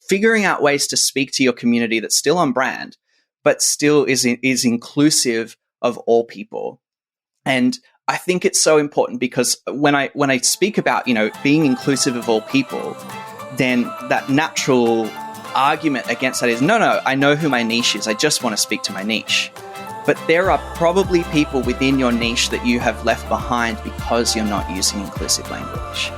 figuring out ways to speak to your community that's still on brand, but still is inclusive of all people. And I think it's so important because when I speak about, being inclusive of all people, then that natural argument against that is, no, I know who my niche is. I just want to speak to my niche. But there are probably people within your niche that you have left behind because you're not using inclusive language.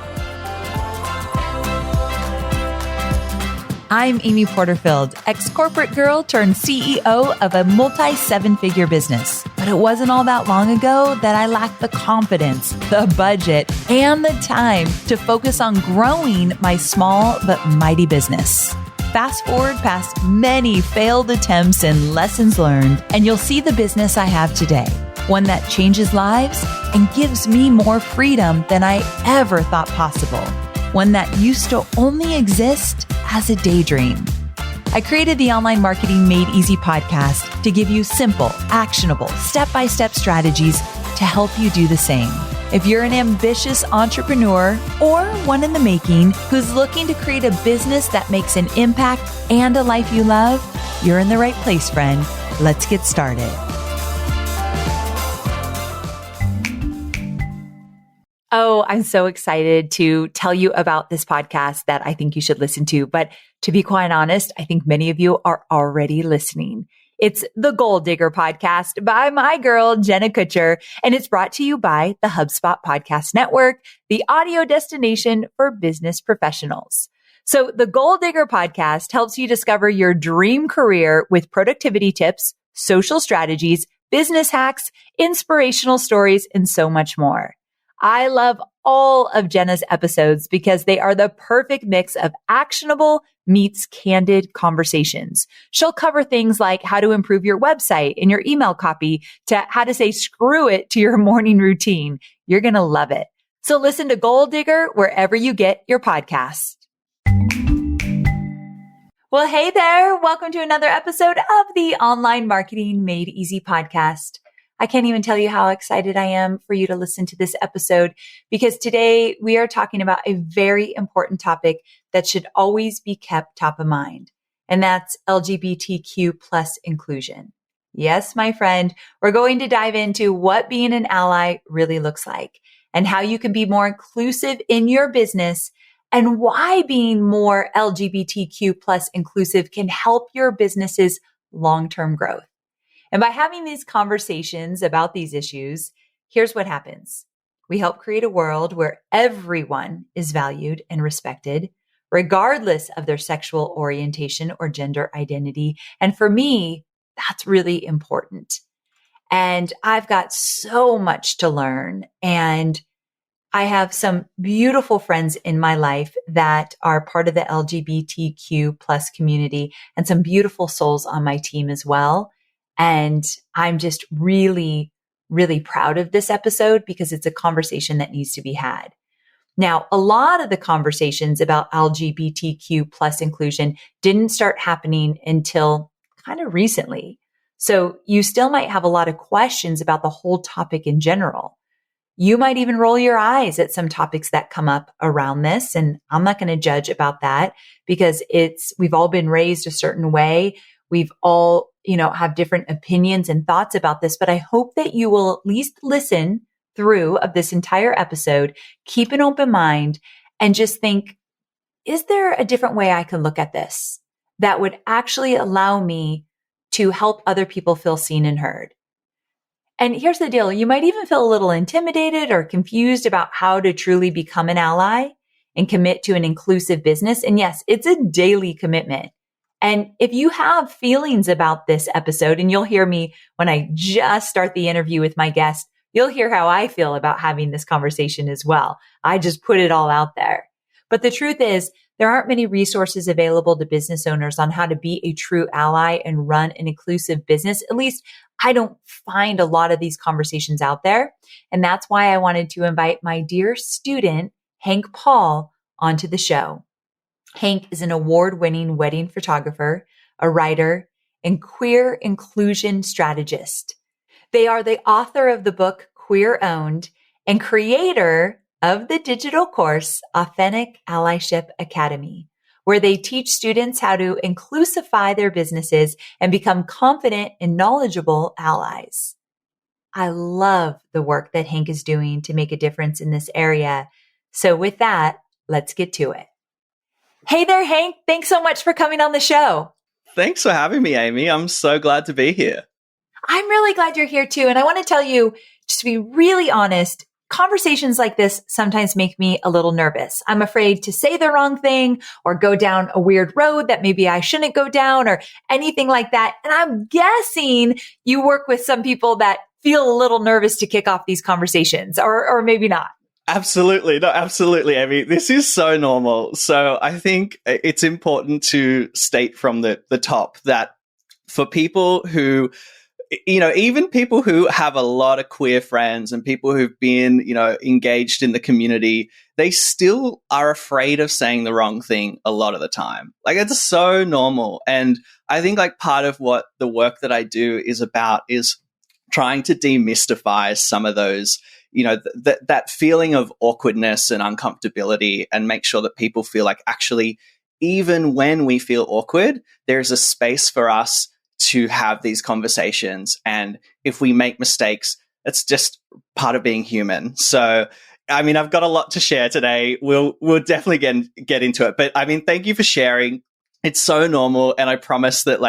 I'm Amy Porterfield, ex-corporate girl turned CEO of a multi-seven-figure business. But it wasn't all that long ago that I lacked the confidence, the budget, and the time to focus on growing my small but mighty business. Fast forward past many failed attempts and lessons learned, and you'll see the business I have today. One that changes lives and gives me more freedom than I ever thought possible. One that used to only exist as a daydream. I created the Online Marketing Made Easy podcast to give you simple, actionable, step-by-step strategies to help you do the same. If you're an ambitious entrepreneur or one in the making who's looking to create a business that makes an impact and a life you love, you're in the right place, friend. Let's get started. Oh, I'm so excited to tell you about this podcast that I think you should listen to. But to be quite honest, I think many of you are already listening. It's the Goal Digger podcast by my girl, Jenna Kutcher, and it's brought to you by the HubSpot Podcast Network, the audio destination for business professionals. So the Goal Digger podcast helps you discover your dream career with productivity tips, social strategies, business hacks, inspirational stories, and so much more. I love all of Jenna's episodes because they are the perfect mix of actionable meets candid conversations. She'll cover things like how to improve your website and your email copy to how to say screw it to your morning routine. You're going to love it. So listen to Goal Digger wherever you get your podcast. Well, hey there. Welcome to another episode of the Online Marketing Made Easy podcast. I can't even tell you how excited I am for you to listen to this episode because today we are talking about a very important topic that should always be kept top of mind, and that's LGBTQ plus inclusion. Yes, my friend, we're going to dive into what being an ally really looks like and how you can be more inclusive in your business and why being more LGBTQ plus inclusive can help your business's long-term growth. And by having these conversations about these issues, here's what happens. We help create a world where everyone is valued and respected, regardless of their sexual orientation or gender identity. And for me, that's really important. And I've got so much to learn. And I have some beautiful friends in my life that are part of the LGBTQ plus community and some beautiful souls on my team as well. And I'm just really, really proud of this episode because it's a conversation that needs to be had. Now, a lot of the conversations about LGBTQ plus inclusion didn't start happening until kind of recently. So you still might have a lot of questions about the whole topic in general. You might even roll your eyes at some topics that come up around this. And I'm not going to judge about that because we've all been raised a certain way. We've all, have different opinions and thoughts about this, but I hope that you will at least listen through of this entire episode, keep an open mind, and just think, is there a different way I can look at this that would actually allow me to help other people feel seen and heard? And here's the deal. You might even feel a little intimidated or confused about how to truly become an ally and commit to an inclusive business. And yes, it's a daily commitment. And if you have feelings about this episode, and you'll hear me when I just start the interview with my guest, you'll hear how I feel about having this conversation as well. I just put it all out there. But the truth is, there aren't many resources available to business owners on how to be a true ally and run an inclusive business. At least I don't find a lot of these conversations out there. And that's why I wanted to invite my dear student, Hank Paul, onto the show. Hank is an award-winning wedding photographer, a writer, and queer inclusion strategist. They are the author of the book Queer Owned and creator of the digital course Authentic Allyship Academy, where they teach students how to inclusify their businesses and become confident and knowledgeable allies. I love the work that Hank is doing to make a difference in this area. So with that, let's get to it. Hey there, Hank. Thanks so much for coming on the show. Thanks for having me, Amy. I'm so glad to be here. I'm really glad you're here too. And I want to tell you, just to be really honest, conversations like this sometimes make me a little nervous. I'm afraid to say the wrong thing or go down a weird road that maybe I shouldn't go down or anything like that. And I'm guessing you work with some people that feel a little nervous to kick off these conversations, or maybe not. Absolutely. No, absolutely, Amy. This is so normal. So I think it's important to state from the top that for people who, even people who have a lot of queer friends and people who've been, engaged in the community, they still are afraid of saying the wrong thing a lot of the time. Like, it's so normal. And I think like part of what the work that I do is about is trying to demystify some of those, that feeling of awkwardness and uncomfortability, and make sure that people feel like actually, even when we feel awkward, there's a space for us to have these conversations. And if we make mistakes, it's just part of being human. So, I mean, I've got a lot to share today. We'll definitely get into it. But I mean, thank you for sharing. It's so normal. And I promise that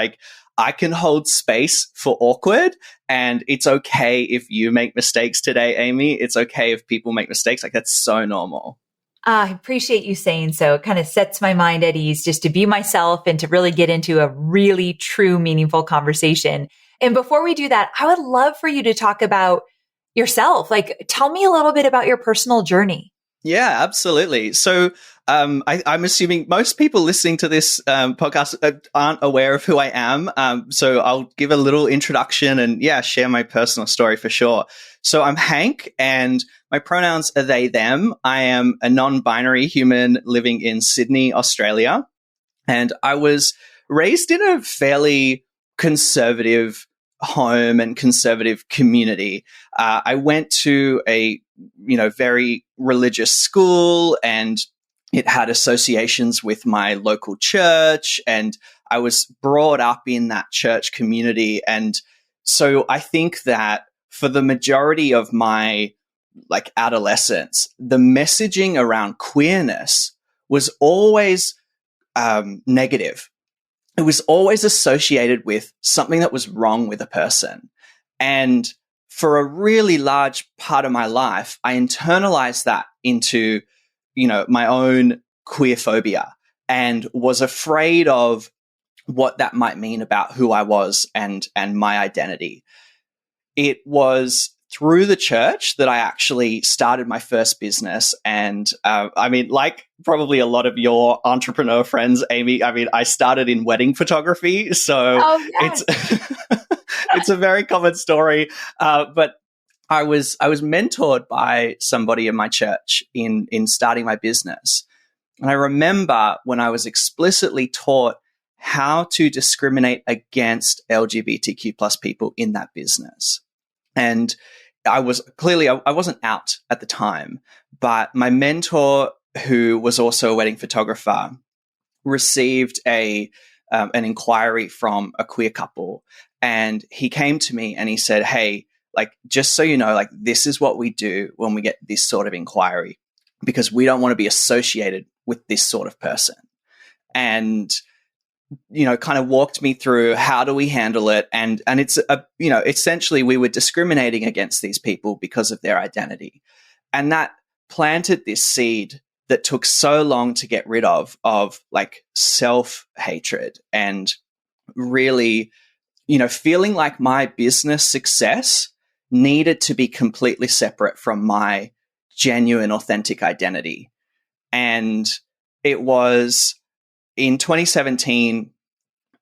I can hold space for awkward, and it's okay if you make mistakes today, Amy. It's okay if people make mistakes. That's so normal. I appreciate you saying so. It kind of sets my mind at ease just to be myself and to really get into a really true, meaningful conversation. And before we do that, I would love for you to talk about yourself. Tell me a little bit about your personal journey. Yeah, absolutely. So I'm assuming most people listening to this podcast aren't aware of who I am. So I'll give a little introduction and share my personal story for sure. So I'm Hank, and my pronouns are they, them. I am a non-binary human living in Sydney, Australia. And I was raised in a fairly conservative home and conservative community. I went to a, very religious school, and it had associations with my local church, and I was brought up in that church community. And so I think that for the majority of my adolescence, the messaging around queerness was always negative. It was always associated with something that was wrong with a person. And for a really large part of my life, I internalized that into, my own queer phobia, and was afraid of what that might mean about who I was and my identity. It was through the church that I actually started my first business. And probably a lot of your entrepreneur friends, Amy, I started in wedding photography. So yes. It's a very common story. But I was mentored by somebody in my church in starting my business. And I remember when I was explicitly taught how to discriminate against LGBTQ plus people in that business. And I wasn't out at the time, but my mentor, who was also a wedding photographer, received an inquiry from a queer couple. And he came to me and he said, hey, just so you know, this is what we do when we get this sort of inquiry, because we don't want to be associated with this sort of person. And kind of walked me through how do we handle it. And it's, essentially we were discriminating against these people because of their identity. And that planted this seed that took so long to get rid of self-hatred, and really, feeling like my business success needed to be completely separate from my genuine, authentic identity. And it was in 2017,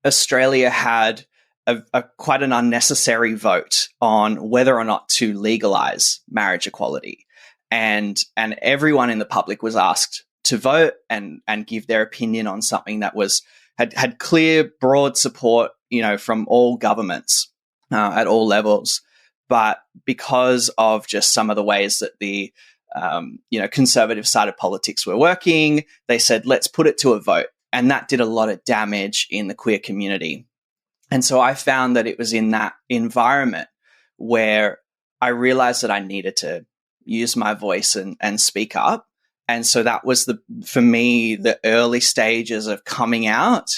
Australia had a quite an unnecessary vote on whether or not to legalize marriage equality. And everyone in the public was asked to vote and give their opinion on something that had clear, broad support, from all governments at all levels. But because of just some of the ways that the conservative side of politics were working, they said, let's put it to a vote. And that did a lot of damage in the queer community. And so I found that it was in that environment where I realized that I needed to use my voice and speak up. And so that was for me, the early stages of coming out,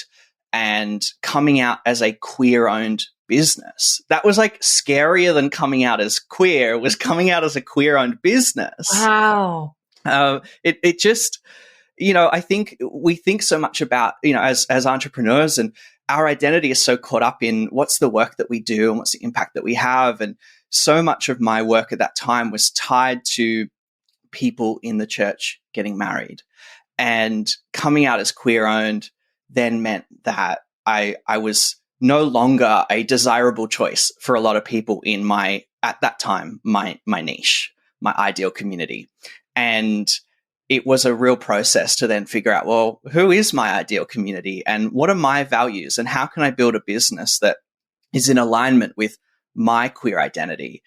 and coming out as a queer-owned business. That was like scarier than coming out as queer, was coming out as a queer-owned business. Wow. It just, I think we think so much about, as entrepreneurs, and our identity is so caught up in what's the work that we do and what's the impact that we have. And so much of my work at that time was tied to people in the church getting married. And coming out as queer-owned then meant that I was no longer a desirable choice for a lot of people in at that time, my niche, my ideal community. And it was a real process to then figure out, well, who is my ideal community and what are my values and how can I build a business that is in alignment with my queer identity?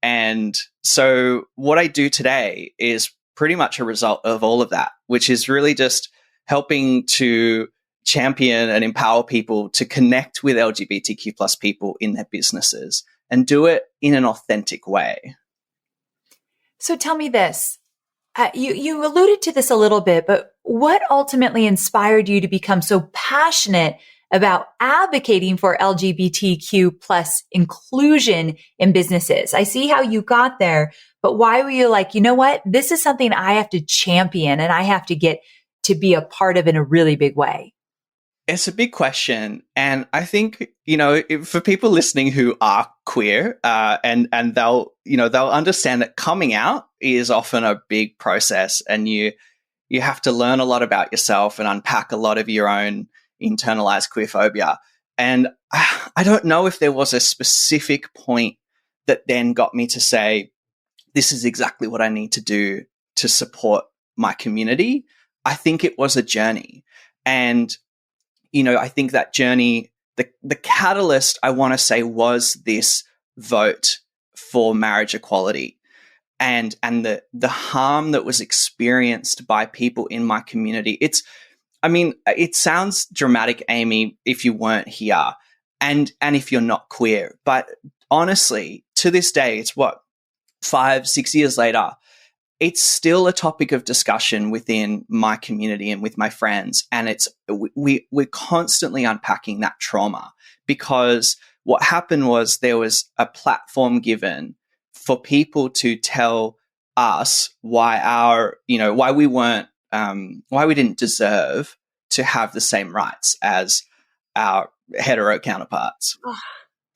And so what I do today is pretty much a result of all of that, which is really just helping to champion and empower people to connect with LGBTQ plus people in their businesses and do it in an authentic way. So tell me this. You alluded to this a little bit, but what ultimately inspired you to become so passionate about advocating for LGBTQ plus inclusion in businesses? I see how you got there, but why were you like, you know what? This is something I have to champion and I have to get to be a part of in a really big way. It's a big question. And I think, for people listening who are queer, and they'll understand that coming out is often a big process, and you have to learn a lot about yourself and unpack a lot of your own internalized queerphobia. And I don't know if there was a specific point that then got me to say, this is exactly what I need to do to support my community. I think it was a journey. And I think that journey, the catalyst, I want to say, was this vote for marriage equality, and the harm that was experienced by people in my community. It sounds dramatic, Amy, if you weren't here, and if you're not queer, but honestly, to this day, it's 5-6 years later, it's still a topic of discussion within my community and with my friends. And we're constantly unpacking that trauma, because what happened was there was a platform given for people to tell us why we didn't deserve to have the same rights as our hetero counterparts. Oh,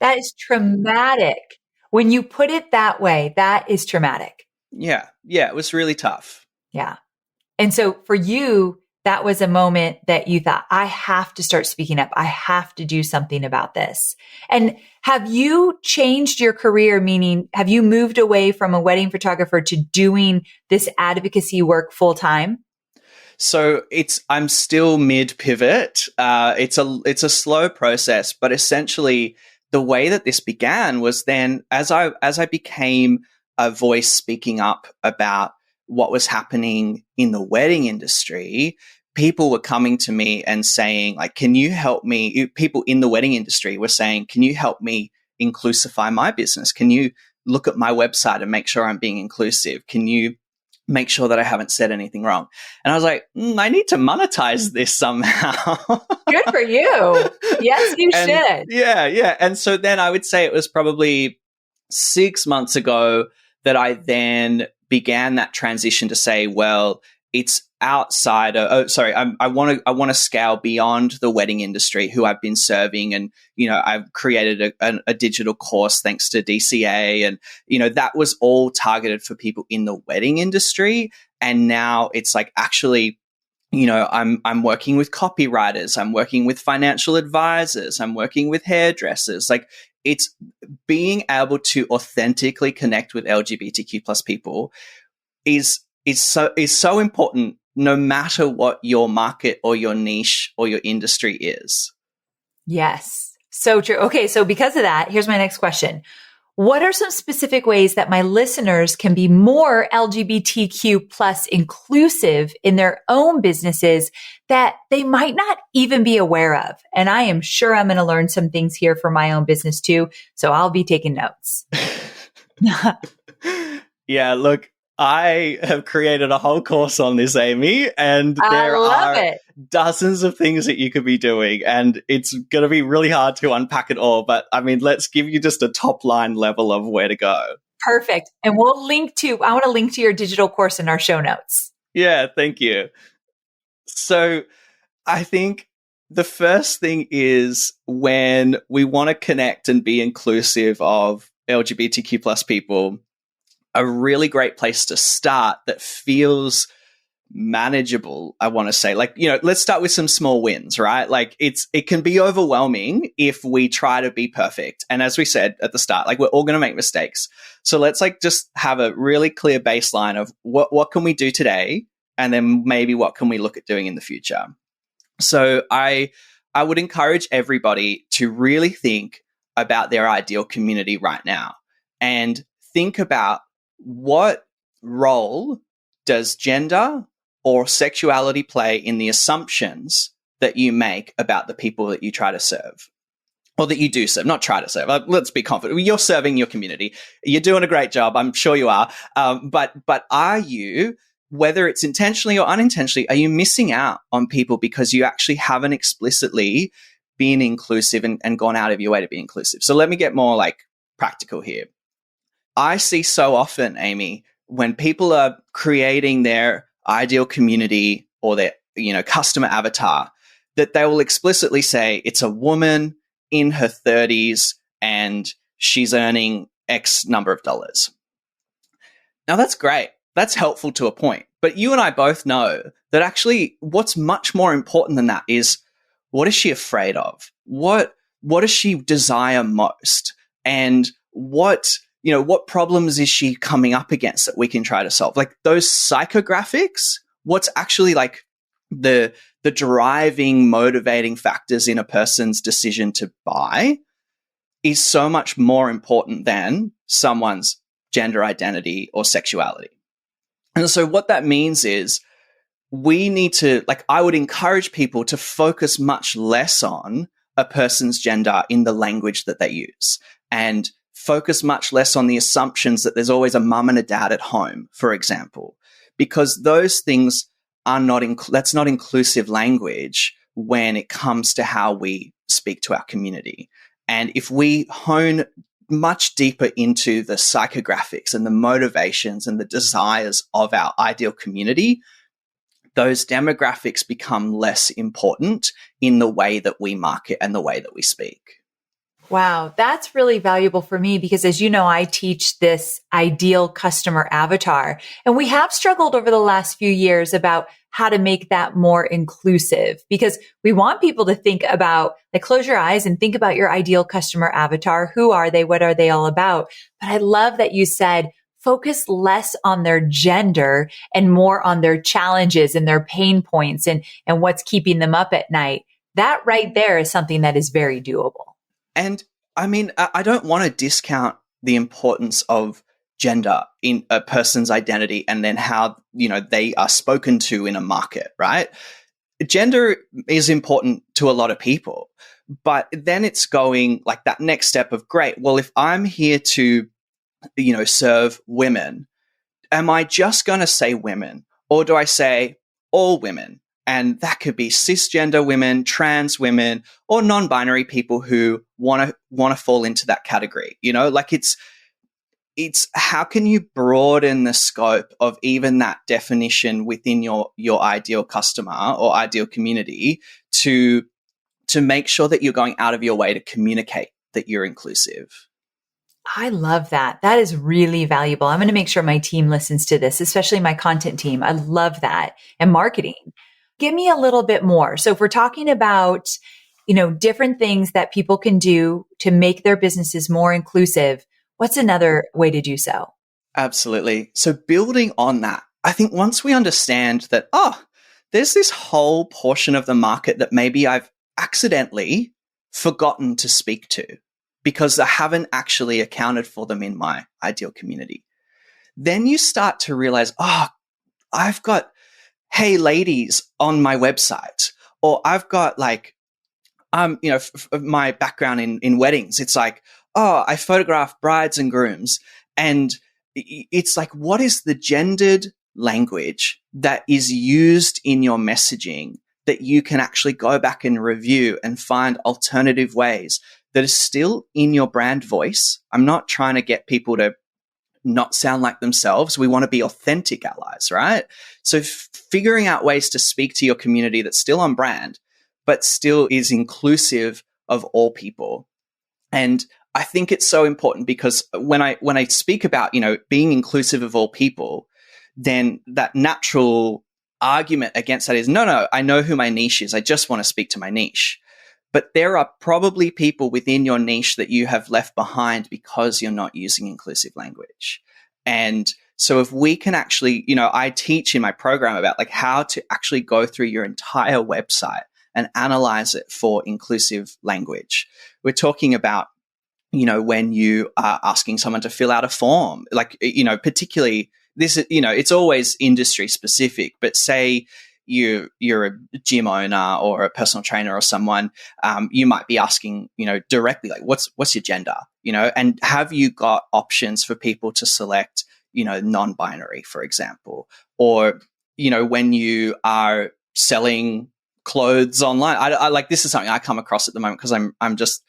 that is traumatic. When you put it that way, that is traumatic. Yeah, it was really tough. Yeah. And so for you, that was a moment that you thought, I have to start speaking up. I have to do something about this. And have you changed your career? Meaning, have you moved away from a wedding photographer to doing this advocacy work full time? So I'm still mid pivot. It's a slow process, but essentially the way that this began was then as I became a voice speaking up about what was happening in the wedding industry, people were coming to me and saying, like, can you help me? People in the wedding industry were saying, can you help me inclusify my business? Can you look at my website and make sure I'm being inclusive? Can you make sure that I haven't said anything wrong? And I was like, I need to monetize this somehow. Good for you. Yes, you should. Yeah. And so then I would say it was probably 6 months ago that I then began that transition to say, well, it's outside of, I want to scale beyond the wedding industry who I've been serving. And, I've created a digital course thanks to DCA. And, that was all targeted for people in the wedding industry. And now it's like, actually, I'm working with copywriters, I'm working with financial advisors, I'm working with hairdressers. Like, it's being able to authentically connect with LGBTQ plus people is so important, no matter what your market or your niche or your industry is. Yes, so true. Okay, so because of that, here's my next question. what are some specific ways that my listeners can be more LGBTQ plus inclusive in their own businesses that they might not even be aware of? And I am sure I'm going to learn some things here for my own business too. So I'll be taking notes. Yeah, look, I have created a whole course on this, Amy, and there are dozens of things that you could be doing, and it's going to be really hard to unpack it all. But I mean, let's give you just a top line level of where to go. Perfect. And I want to link to your digital course in our show notes. Yeah, thank you. So I think the first thing is when we want to connect and be inclusive of LGBTQ plus people, a really great place to start that feels manageable, I want to say. Like, let's start with some small wins, right? Like it can be overwhelming if we try to be perfect. And as we said at the start, like we're all going to make mistakes. So let's just have a really clear baseline of what can we do today? And then maybe what can we look at doing in the future? So I would encourage everybody to really think about their ideal community right now and think about what role does gender or sexuality play in the assumptions that you make about the people that you try to serve or that you do serve, not try to serve. Let's be confident. You're serving your community. You're doing a great job. I'm sure you are. But are you, whether it's intentionally or unintentionally, are you missing out on people because you actually haven't explicitly been inclusive and gone out of your way to be inclusive? So let me get more practical here. I see so often, Amy, when people are creating their ideal community or their, customer avatar, that they will explicitly say it's a woman in her 30s and she's earning X number of dollars. Now that's great. That's helpful to a point. But you and I both know that actually what's much more important than that is, what is she afraid of? What does she desire most? And what problems is she coming up against that we can try to solve? Like those psychographics, what's actually the driving, motivating factors in a person's decision to buy is so much more important than someone's gender identity or sexuality. And so what that means is we need to, I would encourage people to focus much less on a person's gender in the language that they use and focus much less on the assumptions that there's always a mum and a dad at home, for example, because those things are that's not inclusive language when it comes to how we speak to our community. And if we hone much deeper into the psychographics and the motivations and the desires of our ideal community, those demographics become less important in the way that we market and the way that we speak. Wow, that's really valuable for me because, as you know, I teach this ideal customer avatar, and we have struggled over the last few years about how to make that more inclusive because we want people to think about, close your eyes and think about your ideal customer avatar. Who are they? What are they all about? But I love that you said, focus less on their gender and more on their challenges and their pain points and what's keeping them up at night. That right there is something that is very doable. And I mean, I don't want to discount the importance of gender in a person's identity and then how, they are spoken to in a market, right? Gender is important to a lot of people, but then it's going that next step of, great, well, if I'm here to, serve women, am I just going to say women or do I say all women? And that could be cisgender women, trans women, or non-binary people who want to fall into that category. It's how can you broaden the scope of even that definition within your ideal customer or ideal community to make sure that you're going out of your way to communicate that you're inclusive. I love that. That is really valuable. I'm going to make sure my team listens to this, especially my content team. I love that. And marketing. Give me a little bit more. So if we're talking about, different things that people can do to make their businesses more inclusive, what's another way to do so? Absolutely. So building on that, I think once we understand that, there's this whole portion of the market that maybe I've accidentally forgotten to speak to because I haven't actually accounted for them in my ideal community. Then you start to realize, oh, I've got hey ladies on my website, or I've got like, my background in weddings. It's like, oh, I photograph brides and grooms. And it's like, what is the gendered language that is used in your messaging that you can actually go back and review and find alternative ways that is still in your brand voice? I'm not trying to get people to not sound like themselves. We want to be authentic allies, right? So figuring out ways to speak to your community that's still on brand, but still is inclusive of all people. And I think it's so important because when I speak about, being inclusive of all people, then that natural argument against that is, no, I know who my niche is. I just want to speak to my niche. But there are probably people within your niche that you have left behind because you're not using inclusive language. And so if we can actually, I teach in my program about like how to actually go through your entire website and analyze it for inclusive language. We're talking about, when you are asking someone to fill out a form, like, particularly this, it's always industry specific, but say you're a gym owner or a personal trainer or someone, you might be asking, directly, like, what's your gender, and have you got options for people to select, non-binary, for example, or, when you are selling clothes online. I like, this is something I come across at the moment because I'm just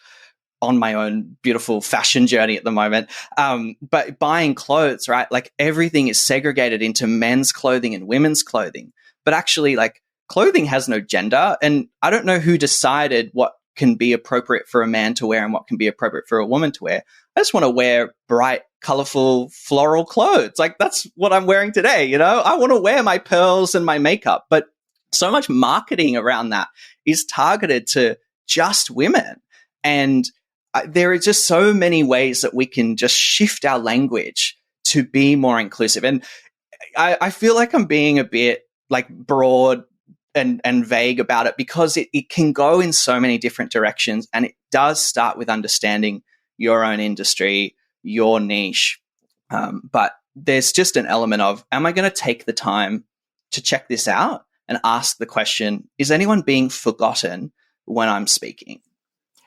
on my own beautiful fashion journey at the moment. But buying clothes, right? Like everything is segregated into men's clothing and women's clothing. But actually, like, clothing has no gender. And I don't know who decided what can be appropriate for a man to wear and what can be appropriate for a woman to wear. I just want to wear bright, colorful, floral clothes. Like, that's what I'm wearing today. I want to wear my pearls and my makeup. But so much marketing around that is targeted to just women. And there are just so many ways that we can just shift our language to be more inclusive. And I feel like I'm being a bit like broad and vague about it because it can go in so many different directions. And it does start with understanding your own industry, your niche. But there's just an element of, am I going to take the time to check this out and ask the question, is anyone being forgotten when I'm speaking?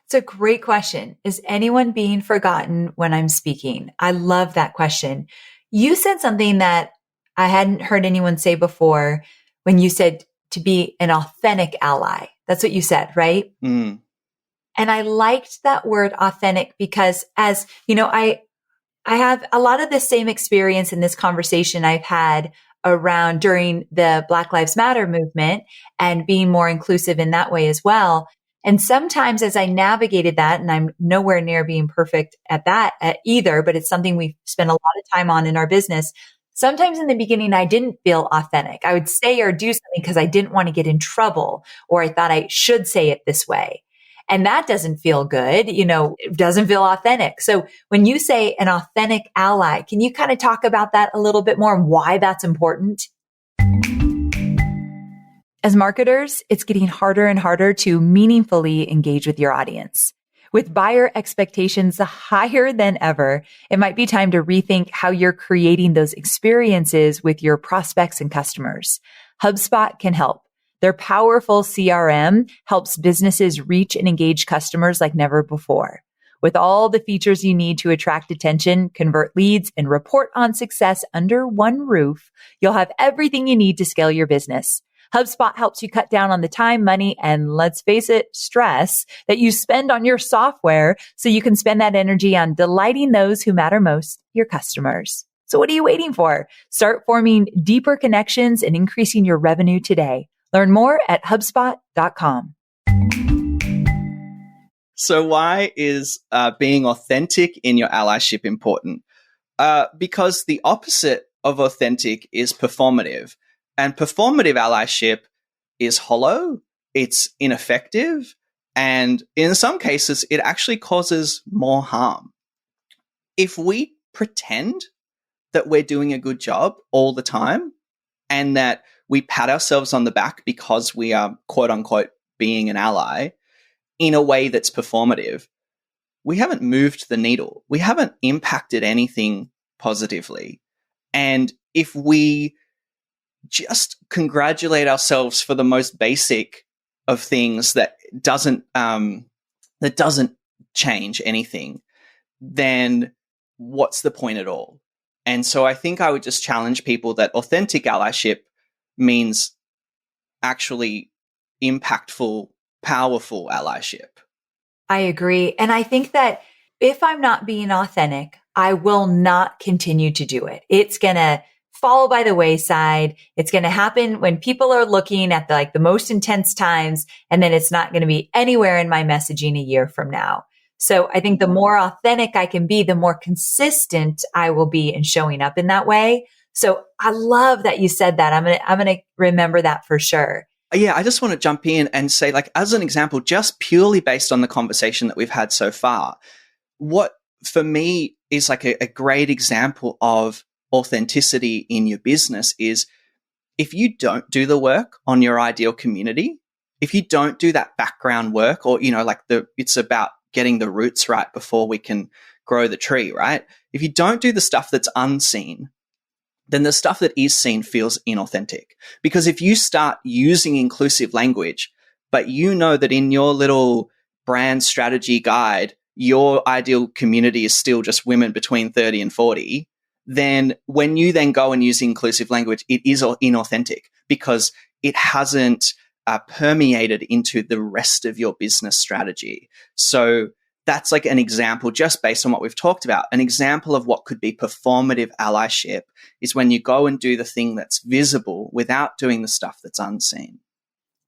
It's a great question. Is anyone being forgotten when I'm speaking? I love that question. You said something that I hadn't heard anyone say before when you said to be an authentic ally. That's what you said, right? Mm. And I liked that word authentic because, as you know, I have a lot of the same experience in this conversation I've had around during the Black Lives Matter movement and being more inclusive in that way as well. And sometimes as I navigated that, and I'm nowhere near being perfect at that either, but it's something we spend a lot of time on in our business. Sometimes in the beginning, I didn't feel authentic. I would say or do something because I didn't want to get in trouble, or I thought I should say it this way. And that doesn't feel good. It doesn't feel authentic. So when you say an authentic ally, can you kind of talk about that a little bit more and why that's important? As marketers, it's getting harder and harder to meaningfully engage with your audience. With buyer expectations higher than ever, it might be time to rethink how you're creating those experiences with your prospects and customers. HubSpot can help. Their powerful CRM helps businesses reach and engage customers like never before. With all the features you need to attract attention, convert leads, and report on success under one roof, you'll have everything you need to scale your business. HubSpot helps you cut down on the time, money, and let's face it, stress that you spend on your software so you can spend that energy on delighting those who matter most, your customers. So what are you waiting for? Start forming deeper connections and increasing your revenue today. Learn more at HubSpot.com. So why is being authentic in your allyship important? Because the opposite of authentic is performative. And performative allyship is hollow, it's ineffective, and in some cases, it actually causes more harm. If we pretend that we're doing a good job all the time and that we pat ourselves on the back because we are, quote unquote, being an ally in a way that's performative, we haven't moved the needle. We haven't impacted anything positively. And if we just congratulate ourselves for the most basic of things that doesn't change anything, then what's the point at all? And so I think I would just challenge people that authentic allyship means actually impactful, powerful allyship. I agree. And I think that if I'm not being authentic, I will not continue to do it. It's going to fall by the wayside. It's going to happen when people are looking at the most intense times, and then it's not going to be anywhere in my messaging a year from now. So I think the more authentic I can be, the more consistent I will be in showing up in that way. So I love that you said that. I'm going to remember that for sure. Yeah, I just want to jump in and say, as an example, just purely based on the conversation that we've had so far, what for me is a great example of authenticity in your business is if you don't do the work on your ideal community, if you don't do that background work, or, it's about getting the roots right before we can grow the tree, right? If you don't do the stuff that's unseen, then the stuff that is seen feels inauthentic. Because if you start using inclusive language, but you know that in your little brand strategy guide, your ideal community is still just women between 30 and 40, then when you then go and use inclusive language, it is inauthentic because it hasn't permeated into the rest of your business strategy. So that's an example, just based on what we've talked about. An example of what could be performative allyship is when you go and do the thing that's visible without doing the stuff that's unseen.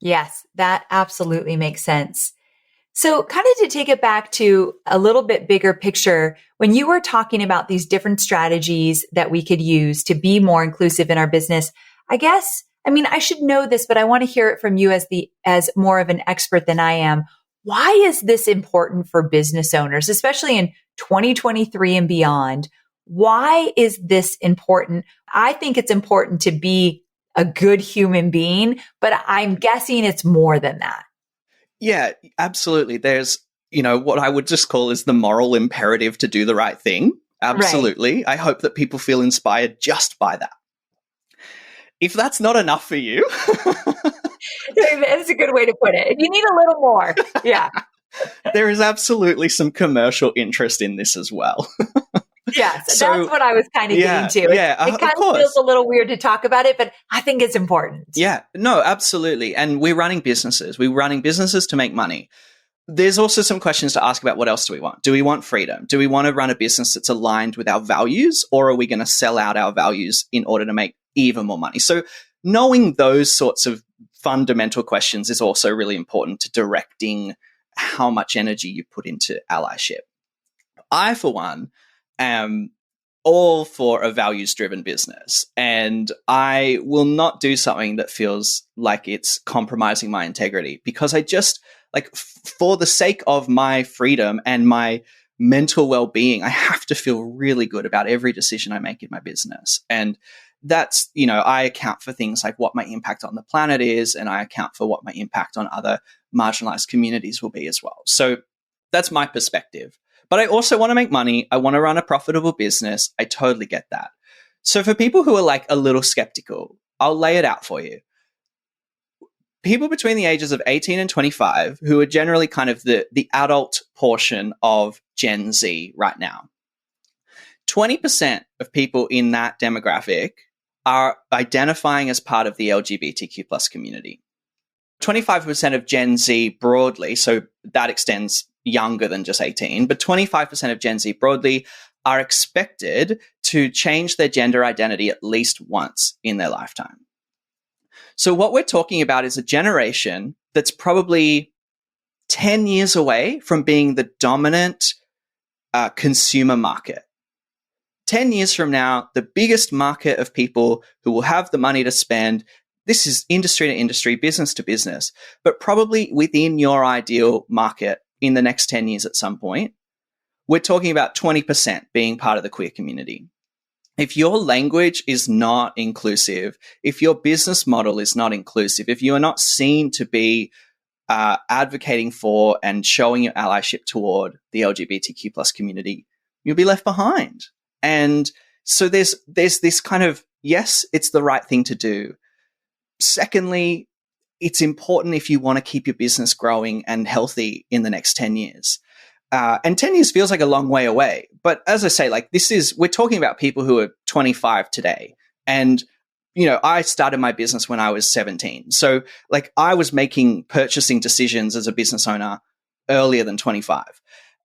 Yes, that absolutely makes sense. So kind of to take it back to a little bit bigger picture, when you were talking about these different strategies that we could use to be more inclusive in our business, I should know this, but I want to hear it from you as more of an expert than I am. Why is this important for business owners, especially in 2023 and beyond? Why is this important? I think it's important to be a good human being, but I'm guessing it's more than that. Yeah, absolutely. There's, what I would just call is the moral imperative to do the right thing. Absolutely. Right. I hope that people feel inspired just by that. If that's not enough for you, that's a good way to put it. If you need a little more, yeah. There is absolutely some commercial interest in this as well. Yes, so, that's what I was kind of getting to. It kind of feels a little weird to talk about it, but I think it's important. Yeah, no, absolutely. And we're running businesses. We're running businesses to make money. There's also some questions to ask about what else do we want? Do we want freedom? Do we want to run a business that's aligned with our values, or are we going to sell out our values in order to make even more money? So knowing those sorts of fundamental questions is also really important to directing how much energy you put into allyship. I, for one, am all for a values-driven business, and I will not do something that feels like it's compromising my integrity, because I just, for the sake of my freedom and my mental well-being, I have to feel really good about every decision I make in my business. And that's, I account for things like what my impact on the planet is, and I account for what my impact on other marginalized communities will be as well. So that's my perspective. But I also want to make money. I want to run a profitable business. I totally get that. So for people who are a little skeptical, I'll lay it out for you. People between the ages of 18 and 25, who are generally kind of the adult portion of Gen Z right now, 20% of people in that demographic are identifying as part of the LGBTQ plus community. 25% of Gen Z broadly, so that extends younger than just 18, but 25% of Gen Z broadly are expected to change their gender identity at least once in their lifetime. So what we're talking about is a generation that's probably 10 years away from being the dominant consumer market. 10 years from now, the biggest market of people who will have the money to spend, this is industry to industry, business to business, but probably within your ideal market in the next 10 years at some point, we're talking about 20% being part of the queer community. If your language is not inclusive, if your business model is not inclusive, if you are not seen to be advocating for and showing your allyship toward the LGBTQ plus community, you'll be left behind. And so there's this kind of, yes, it's the right thing to do. Secondly, it's important if you want to keep your business growing and healthy in the next 10 years. And 10 years feels like a long way away. But as I say, like we're talking about people who are 25 today. And, I started my business when I was 17. So like I was making purchasing decisions as a business owner earlier than 25.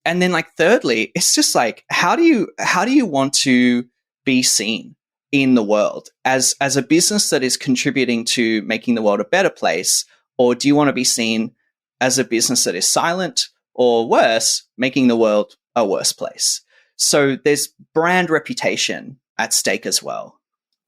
And then like, thirdly, it's just like, how do you want to be seen in the world as a business that is contributing to making the world a better place? Or do you want to be seen as a business that is silent, or worse, making the world a worse place? So there's brand reputation at stake as well.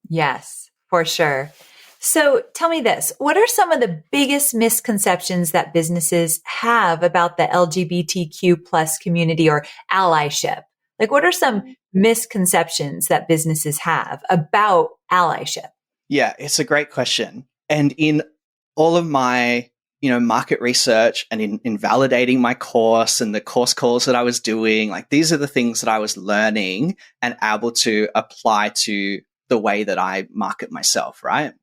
Yes, for sure. So tell me this, what are some of the biggest misconceptions that businesses have about the LGBTQ plus community or allyship? Like, what are some misconceptions that businesses have about allyship? Yeah, it's a great question. And in all of my, market research and in validating my course and the course calls that I was doing, like these are the things that I was learning and able to apply to the way that I market myself, right?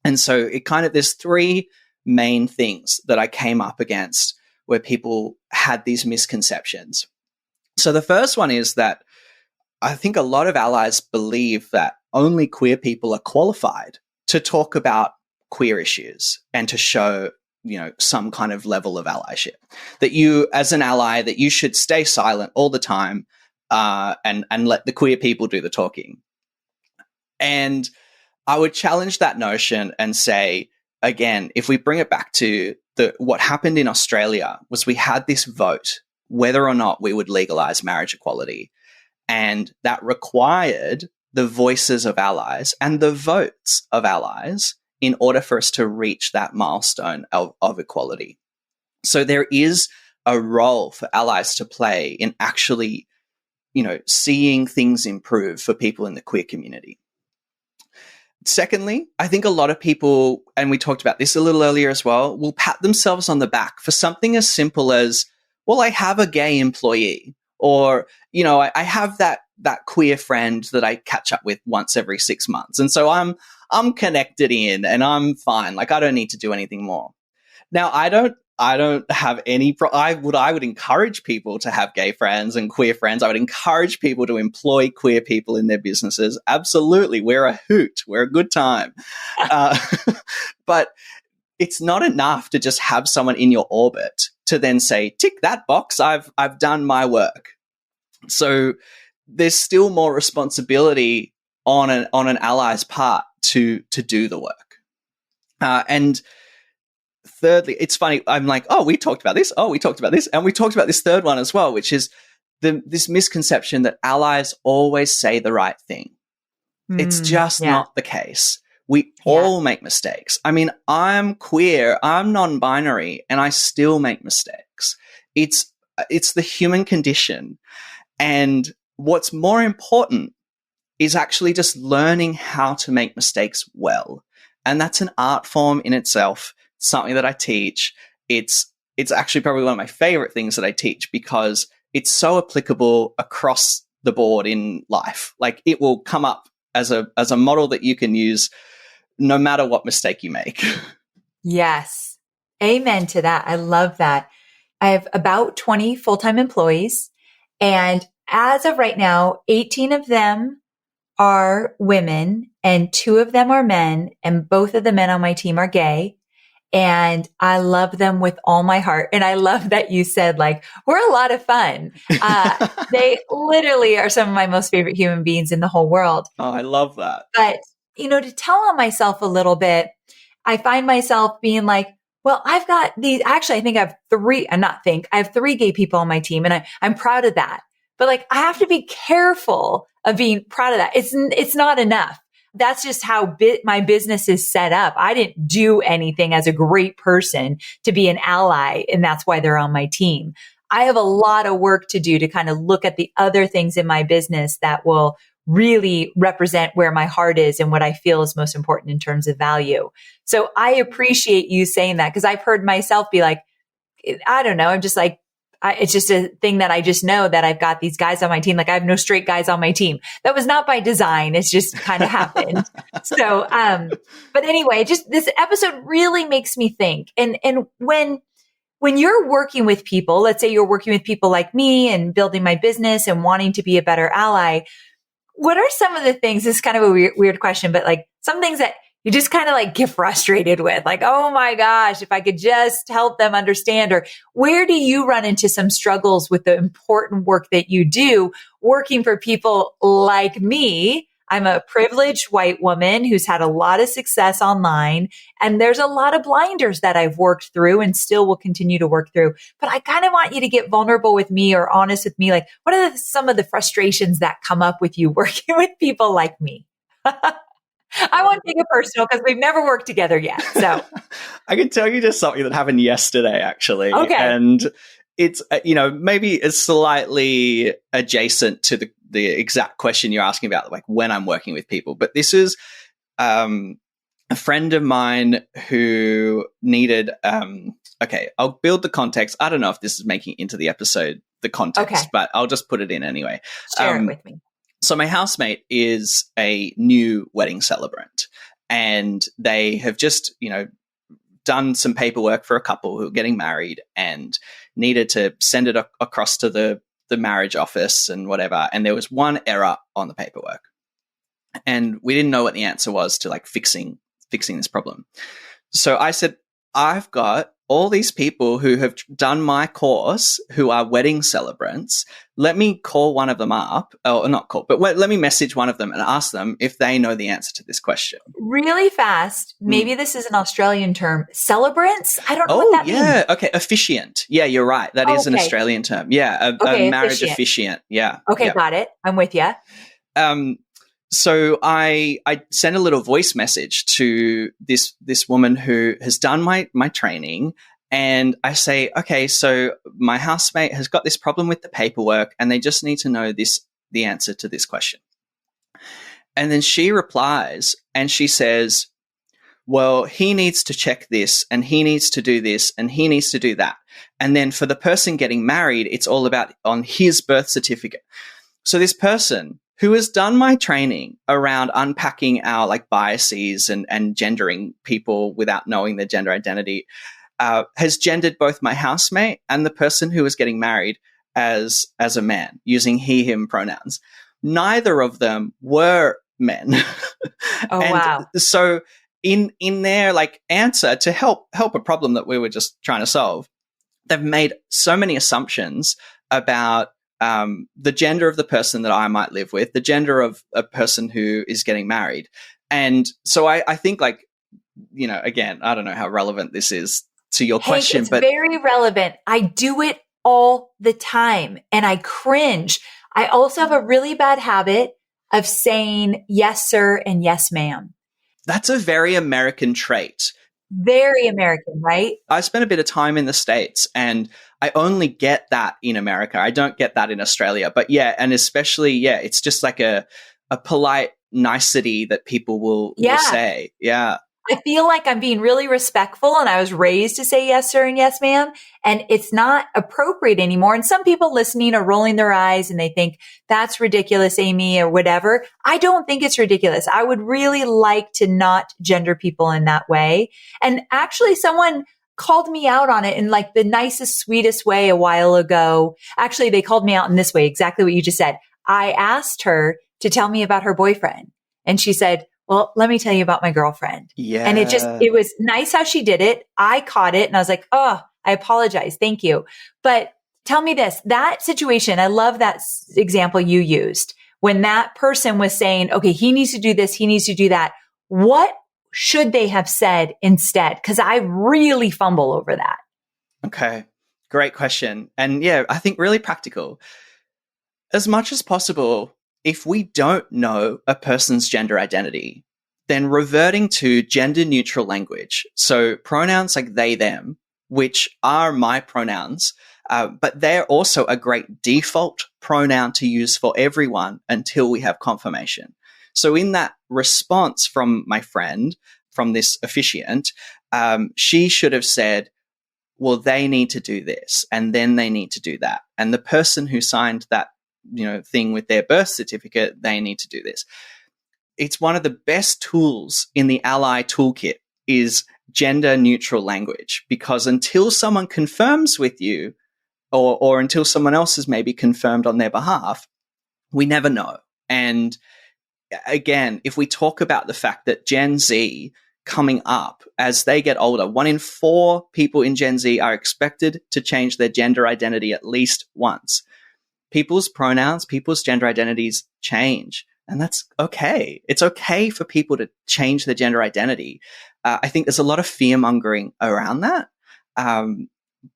And so there's three main things that I came up against where people had these misconceptions. So the first one is that I think a lot of allies believe that only queer people are qualified to talk about queer issues and to show, some kind of level of allyship. That you, as an ally, that you should stay silent all the time and let the queer people do the talking. And I would challenge that notion and say, again, if we bring it back to what happened in Australia was we had this vote whether or not we would legalize marriage equality. And that required the voices of allies and the votes of allies in order for us to reach that milestone of equality. So there is a role for allies to play in actually, seeing things improve for people in the queer community. Secondly, I think a lot of people, and we talked about this a little earlier as well, will pat themselves on the back for something as simple as, well, I have a gay employee, or, I have that queer friend that I catch up with once every 6 months. And so I'm connected in and I'm fine. Like I don't need to do anything more. Now, I don't have any, I would encourage people to have gay friends and queer friends. I would encourage people to employ queer people in their businesses. Absolutely. We're a hoot. We're a good time. But it's not enough to just have someone in your orbit to then say, tick that box. I've done my work. So there's still more responsibility on an ally's part to do the work. And thirdly, it's funny. I'm like, oh, we talked about this. Oh, we talked about this. And we talked about this third one as well, which is this misconception that allies always say the right thing. It's just not the case. We all make mistakes. I mean, I'm queer, I'm non-binary, and I still make mistakes. It's the human condition. And what's more important is actually just learning how to make mistakes well. And that's an art form in itself, something that I teach. It's actually probably one of my favorite things that I teach because it's so applicable across the board in life. Like it will come up as a model that you can use no matter what mistake you make. Yes. Amen to that. I love that. I have about 20 full-time employees, and as of right now, 18 of them are women and 2 of them are men, and both of the men on my team are gay. And I love them with all my heart. And I love that you said, like, we're a lot of fun. They literally are some of my most favorite human beings in the whole world. Oh, I love that. But, to tell on myself a little bit, I find myself being like, well, I've got these, actually, I think I have 3 gay people on my team, and I'm proud of that. But like, I have to be careful of being proud of that. It's not enough. That's just how my business is set up. I didn't do anything as a great person to be an ally, and that's why they're on my team. I have a lot of work to do to kind of look at the other things in my business that will really represent where my heart is and what I feel is most important in terms of value. So I appreciate you saying that, because I've heard myself be like, I don't know. I'm just like, it's just a thing that I just know that I've got these guys on my team. Like I have no straight guys on my team. That was not by design. It's just kind of happened. So, but anyway, just this episode really makes me think. And when you're working with people, let's say you're working with people like me and building my business and wanting to be a better ally, what are some of the things, this is kind of a weird question, but like some things that you just kind of like get frustrated with, like, oh my gosh, if I could just help them understand, or where do you run into some struggles with the important work that you do working for people like me? I'm a privileged white woman who's had a lot of success online, and there's a lot of blinders that I've worked through and still will continue to work through. But I kind of want you to get vulnerable with me or honest with me. Like, what are some of the frustrations that come up with you working with people like me? I won't take it personal because we've never worked together yet. So I can tell you just something that happened yesterday, actually. Okay. And it's, maybe it's slightly adjacent to the exact question you're asking about, like when I'm working with people. But this is a friend of mine who needed, okay, I'll build the context. I don't know if this is making it into the episode, the context, but I'll just put it in anyway. Share it with me. So my housemate is a new wedding celebrant, and they have just, done some paperwork for a couple who are getting married and needed to send it across to the marriage office and whatever. And there was one error on the paperwork, and we didn't know what the answer was to like fixing this problem. So I said, I've got all these people who have done my course who are wedding celebrants. Let me call one of them up, or not call, but let me message one of them and ask them if they know the answer to this question. Really fast. Maybe this is an Australian term. Celebrants? I don't know what that means. Okay. Officiant. Yeah, you're right. That is an Australian term. Yeah. A marriage officiant. Yeah. Okay. Yeah. Got it. I'm with you. So I sent a little voice message to this woman who has done my training, and I say, okay, so my housemate has got this problem with the paperwork, and they just need to know the answer to this question. And then she replies and she says, well, he needs to check this, and he needs to do this, and he needs to do that. And then for the person getting married, it's all about on his birth certificate. So this person who has done my training around unpacking our like biases and gendering people without knowing their gender identity, has gendered both my housemate and the person who was getting married as a man using he, him pronouns. Neither of them were men. Oh, wow. So in their like answer to help a problem that we were just trying to solve, they've made so many assumptions about the gender of the person that I might live with, the gender of a person who is getting married. And so I think like, again, I don't know how relevant this is to your question, but very relevant. I do it all the time and I cringe. I also have a really bad habit of saying yes, sir, and yes, ma'am. That's a very American trait. Very American, right? I spent a bit of time in the States, and I only get that in America. I don't get that in Australia. But yeah, and especially, it's just like a polite nicety that people will say. Yeah. I feel like I'm being really respectful, and I was raised to say yes, sir, and yes, ma'am. And it's not appropriate anymore. And some people listening are rolling their eyes and they think that's ridiculous, Amy, or whatever. I don't think it's ridiculous. I would really like to not gender people in that way. And actually someone called me out on it in like the nicest, sweetest way a while ago. Actually, they called me out in this way, exactly what you just said. I asked her to tell me about her boyfriend, and she said, well, let me tell you about my girlfriend. Yeah. And it was nice how she did it. I caught it and I was like, oh, I apologize. Thank you. But tell me this, that situation, I love that example you used when that person was saying, okay, he needs to do this, he needs to do that. What should they have said instead? Because I really fumble over that. Okay. Great question. And yeah, I think really practical. As much as possible, if we don't know a person's gender identity, then reverting to gender neutral language. So pronouns like they, them, which are my pronouns, but they're also a great default pronoun to use for everyone until we have confirmation. So in that response from my friend, from this officiant, she should have said, well, they need to do this and then they need to do that. And the person who signed that, thing with their birth certificate, they need to do this. It's one of the best tools in the Ally toolkit is gender neutral language, because until someone confirms with you or until someone else has maybe confirmed on their behalf, we never know. And again, if we talk about the fact that Gen Z coming up as they get older, 1 in 4 people in Gen Z are expected to change their gender identity at least once. People's pronouns, people's gender identities change. And that's okay. It's okay for people to change their gender identity. I think there's a lot of fear mongering around that.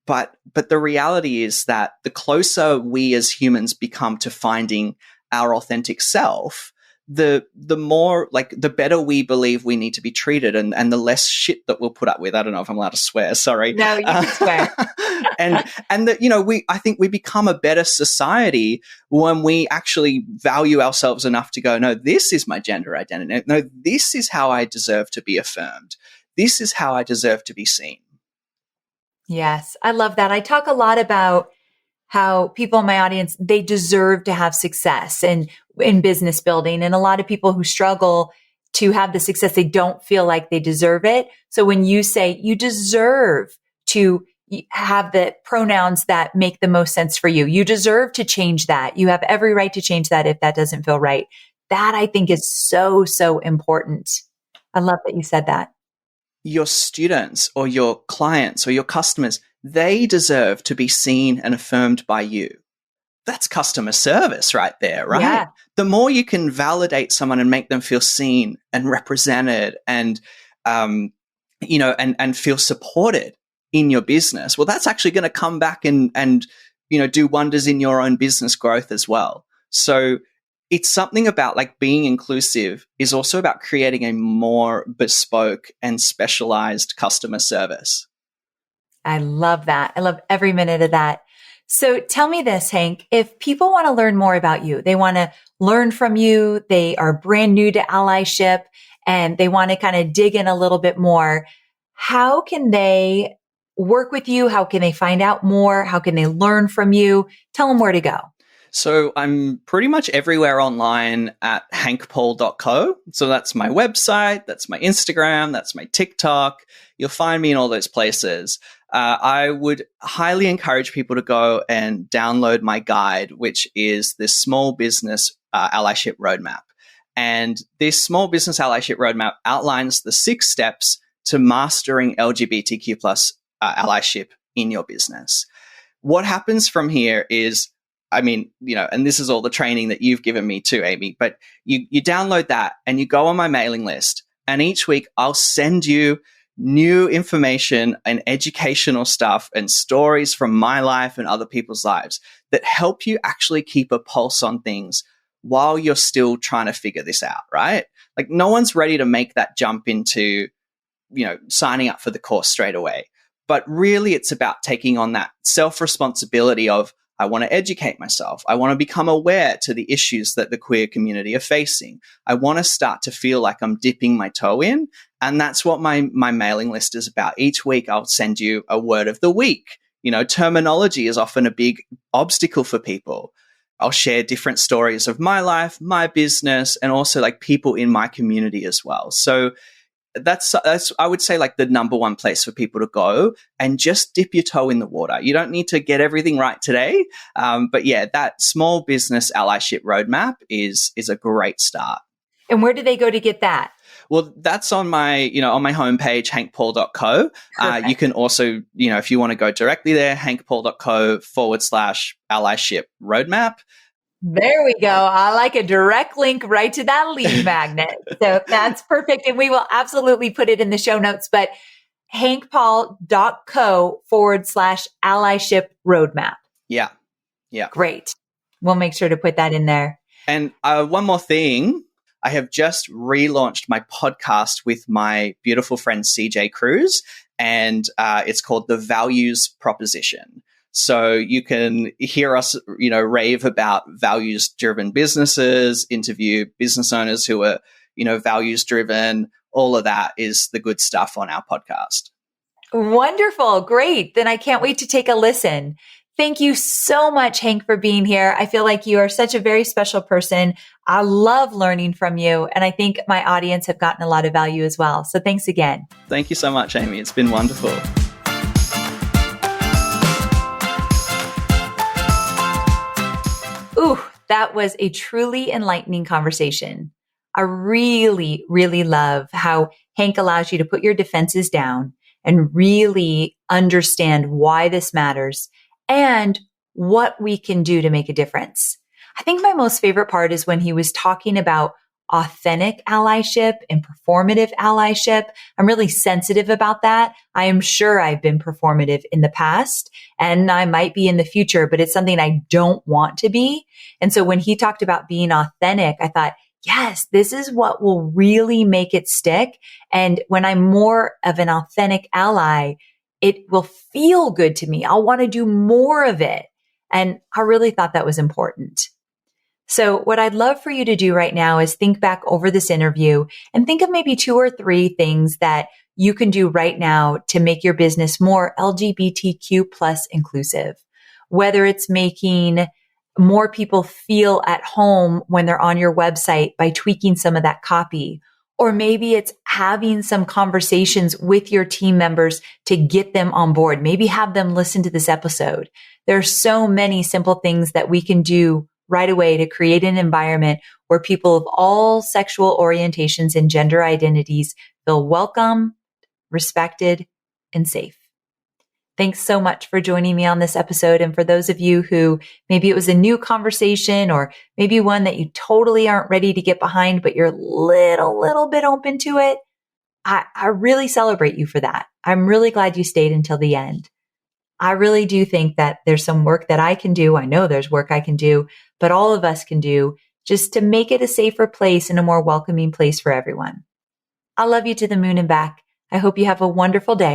But the reality is that the closer we as humans become to finding our authentic self, the more, like, the better we believe we need to be treated, and the less shit that we'll put up with. I don't know if I'm allowed to swear. Sorry. No, you can swear. and that, I think we become a better society when we actually value ourselves enough to go, no, this is my gender identity. No, this is how I deserve to be affirmed. This is how I deserve to be seen. Yes, I love that. I talk a lot about how people in my audience, they deserve to have success and in business building. And a lot of people who struggle to have the success, they don't feel like they deserve it. So when you say you deserve to have the pronouns that make the most sense for you, you deserve to change that. You have every right to change that if that doesn't feel right. That, I think, is so, so important. I love that you said that. Your students or your clients or your customers, they deserve to be seen and affirmed by you. That's customer service right there, right? Yeah. The more you can validate someone and make them feel seen and represented and, and feel supported in your business, well, that's actually going to come back and do wonders in your own business growth as well. So it's something about, like, being inclusive is also about creating a more bespoke and specialized customer service. I love that. I love every minute of that. So tell me this, Hank, if people want to learn more about you, they want to learn from you, they are brand new to allyship, and they want to kind of dig in a little bit more, how can they work with you? How can they find out more? How can they learn from you? Tell them where to go. So I'm pretty much everywhere online at hankpaul.co. So that's my website, that's my Instagram, that's my TikTok. You'll find me in all those places. I would highly encourage people to go and download my guide, which is the Small Business Allyship Roadmap. And this Small Business Allyship Roadmap outlines the 6 steps to mastering LGBTQ plus allyship in your business. What happens from here is, and this is all the training that you've given me too, Amy, but you download that and you go on my mailing list, and each week I'll send you new information and educational stuff and stories from my life and other people's lives that help you actually keep a pulse on things while you're still trying to figure this out, right? Like, no one's ready to make that jump into, signing up for the course straight away. But really, it's about taking on that self-responsibility of, I want to educate myself. I want to become aware to the issues that the queer community are facing. I want to start to feel like I'm dipping my toe in. And that's what my mailing list is about. Each week, I'll send you a word of the week. Terminology is often a big obstacle for people. I'll share different stories of my life, my business, and also, like, people in my community as well. So that's I would say, like, the number one place for people to go and just dip your toe in the water. You don't need to get everything right today. But yeah, that Small Business Allyship Roadmap is a great start. And where do they go to get that? Well, that's on my, on my homepage, hankpaul.co. You can also, if you want to go directly there, hankpaul.co/allyship roadmap. There we go. I like a direct link right to that lead magnet. So that's perfect. And we will absolutely put it in the show notes, but hankpaul.co/allyship roadmap. Yeah. Yeah. Great. We'll make sure to put that in there. And one more thing. I have just relaunched my podcast with my beautiful friend, CJ Cruz, and it's called The Values Proposition. So you can hear us, rave about values-driven businesses, interview business owners who are, values-driven. All of that is the good stuff on our podcast. Wonderful. Great. Then I can't wait to take a listen. Thank you so much, Hank, for being here. I feel like you are such a very special person. I love learning from you. And I think my audience have gotten a lot of value as well. So thanks again. Thank you so much, Amy. It's been wonderful. Ooh, that was a truly enlightening conversation. I really, really love how Hank allows you to put your defenses down and really understand why this matters and what we can do to make a difference. I think my most favorite part is when he was talking about authentic allyship and performative allyship. I'm really sensitive about that. I am sure I've been performative in the past and I might be in the future, but it's something I don't want to be. And so when he talked about being authentic, I thought, yes, this is what will really make it stick. And when I'm more of an authentic ally, it will feel good to me. I'll want to do more of it. And I really thought that was important. So what I'd love for you to do right now is think back over this interview and think of maybe 2 or 3 things that you can do right now to make your business more LGBTQ plus inclusive. Whether it's making more people feel at home when they're on your website by tweaking some of that copy, or maybe it's having some conversations with your team members to get them on board. Maybe have them listen to this episode. There are so many simple things that we can do right away to create an environment where people of all sexual orientations and gender identities feel welcome, respected, and safe. Thanks so much for joining me on this episode. And for those of you who maybe it was a new conversation or maybe one that you totally aren't ready to get behind, but you're little bit open to it, I really celebrate you for that. I'm really glad you stayed until the end. I really do think that there's some work that I can do. I know there's work I can do, but all of us can do just to make it a safer place and a more welcoming place for everyone. I love you to the moon and back. I hope you have a wonderful day.